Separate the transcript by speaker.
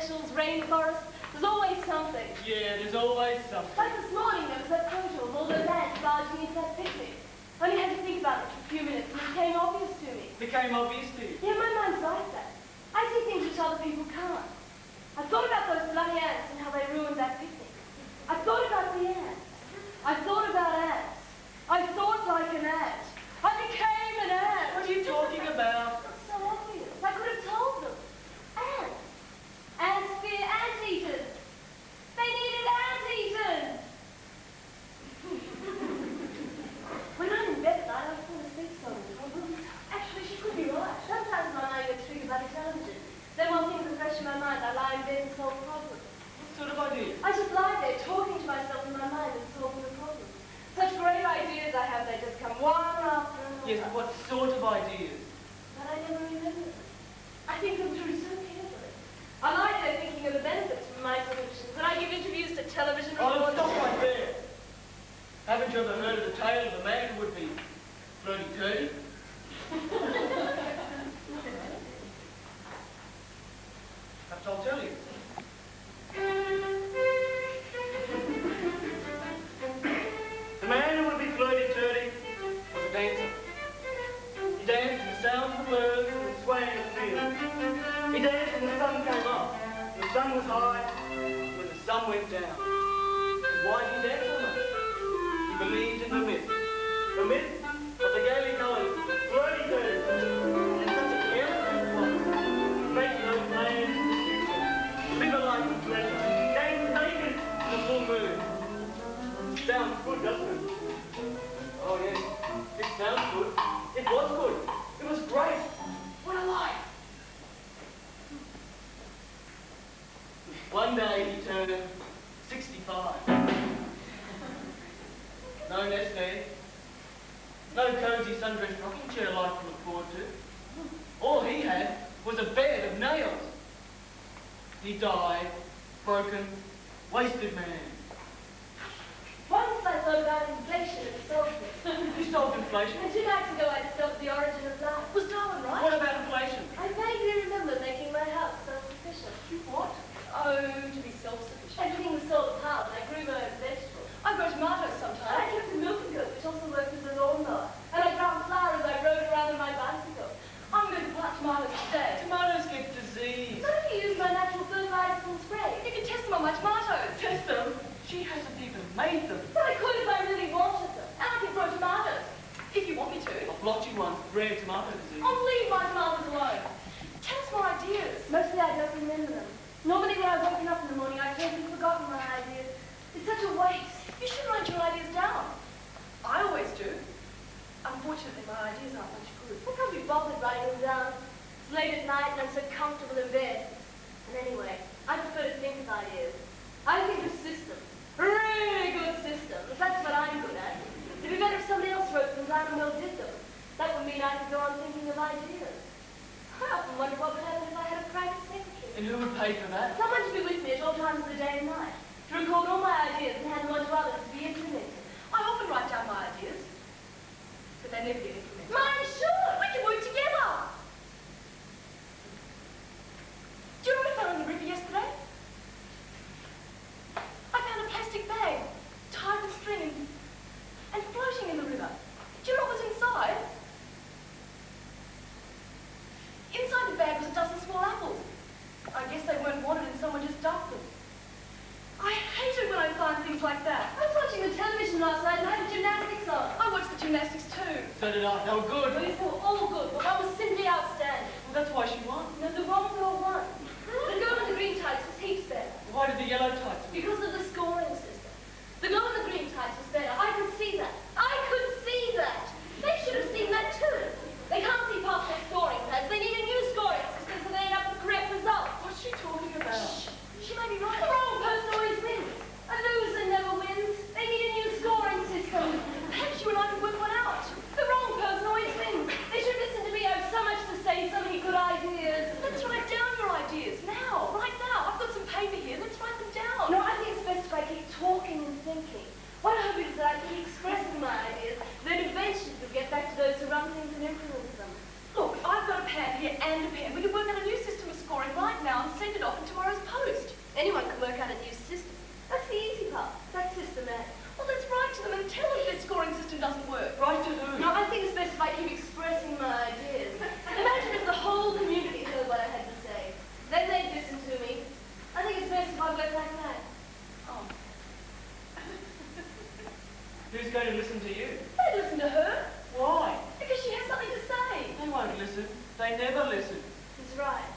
Speaker 1: specials, rainforests. There's always something.
Speaker 2: Yeah, there's always something.
Speaker 1: Like this morning, there was that photo of all those ants barging into that picnic. I only had to think about it for a few minutes and it became obvious to me.
Speaker 2: Became obvious to you?
Speaker 1: Yeah, my mind's like that. I see things which other people can't. I thought about those bloody ants and how they ruined that picnic. I thought about the ants. I thought about ants. I thought like an ant. I became an ant.
Speaker 2: What are you talking about?
Speaker 1: It's so obvious. I could have told them. Ants. Ants fear anteaters. They needed anteaters. When I'm in bed at night, I fall asleep so much. Actually, she could be right. Sometimes my mind gets triggered by the television. Then while things are fresh in my mind, I lie in bed and solve problems.
Speaker 2: What sort of idea?
Speaker 1: I just lie there talking to myself in my mind and solving the problem. Such great ideas I have, they just come one after another.
Speaker 2: Yes, but what sort of ideas?
Speaker 1: But I never remember them. I think them through so carefully. I lie there thinking of the benefits from my solutions, and I give interviews to television reporters.
Speaker 2: Oh, stop right there. Haven't you ever heard of the tale of a man who would be flirty-turty? Perhaps I'll tell you. The man who would be flirty-turty was a dancer. He danced to the sound of the birds and the swaying of the field. He danced when the sun came up, when the sun was high, when the sun went down. And why did he dance so much? He believed in the myth. The myth of the gaily coloured, flirty-turty. And such a careless one. Making those plans in the future. Live a life of pleasure. Dance naked in the full moon. Sounds good, doesn't it? Oh, yes. It sounds good. It was good. It was great. What a life. One day he turned 65. No nest egg. No cosy sun-dressed rocking chair life to look forward to. All he had was a bed of nails. He died, broken, wasted man.
Speaker 1: Once I thought about inflation and solved it.
Speaker 2: You solved inflation?
Speaker 1: And 2 nights ago I discovered the origin of life. Was Darwin right?
Speaker 2: What about inflation?
Speaker 1: I vaguely remember making my house self-sufficient.
Speaker 2: You what?
Speaker 1: Oh, to be self-sufficient. Everything was sold apart and I grew my own vegetables. I grow tomatoes sometimes. I kept a milking goat which also worked as a lawnmower. And I ground flour as I rode around on my bicycle. I'm going to plant tomatoes today.
Speaker 2: Tomatoes get disease.
Speaker 1: What if you use my natural fertilizers and spray? You can test them on my tomatoes.
Speaker 2: Test them? She hasn't even made them.
Speaker 1: But I could if I really wanted them. And I can grow tomatoes. If you want me to.
Speaker 2: A blotchy one, rare tomato disease.
Speaker 1: I'll leave my tomatoes alone. Tell us more ideas. Mostly I don't remember them. Normally when I've woken up in the morning, I've totally forgotten my ideas. It's such a waste. You should write your ideas down. I always do. Unfortunately, my ideas aren't much good. I can't be bothered writing them down. It's late at night and I'm so comfortable in bed. And anyway, I prefer to think of ideas. I think of systems. Really good systems. That's what I'm good at. It'd be better if somebody else wrote them down and Will did them. That would mean I could go on thinking of ideas. I often wonder what would happen if I had a private secretary.
Speaker 2: And who would pay for that?
Speaker 1: Someone to be with me at all times of the day and night. To record all my ideas and hand them on to others to be implemented. I often write down my ideas. But they never get implemented. Mine should! We can work together! Do you know what I found in the river yesterday? I found a plastic bag tied with string and floating in the river. Do you know what was inside? Inside the bag was a dozen small apples. I guess they weren't wanted and someone just dumped them. I hate it when I find things like that. I was watching the television last night and I had gymnastics on. I watched the gymnastics too.
Speaker 2: So did I. They were good.
Speaker 1: Well, they were all good, but one was simply outstanding.
Speaker 2: Well, that's why she won.
Speaker 1: No, the wrong girl won. The girl in the green tights was heaps better.
Speaker 2: Why did the yellow tights win?
Speaker 1: Because of the scoring system. The girl in the green tights was better. I could see that. I could see that. They should have seen that too. They can't see past their scoring pads. They need a new scoring system so they end up with correct results.
Speaker 2: What's she talking about?
Speaker 1: Shh. She may be right. The wrong person always wins. A loser never wins. They need a new scoring system. Perhaps you and I could work one out. The wrong person always wins. They should listen to me. I have so much to say, so many good ideas. Let's write down your ideas. Now. Right now. I've got some paper here. Let's write them down. No, I
Speaker 2: They never listen.
Speaker 1: He's right.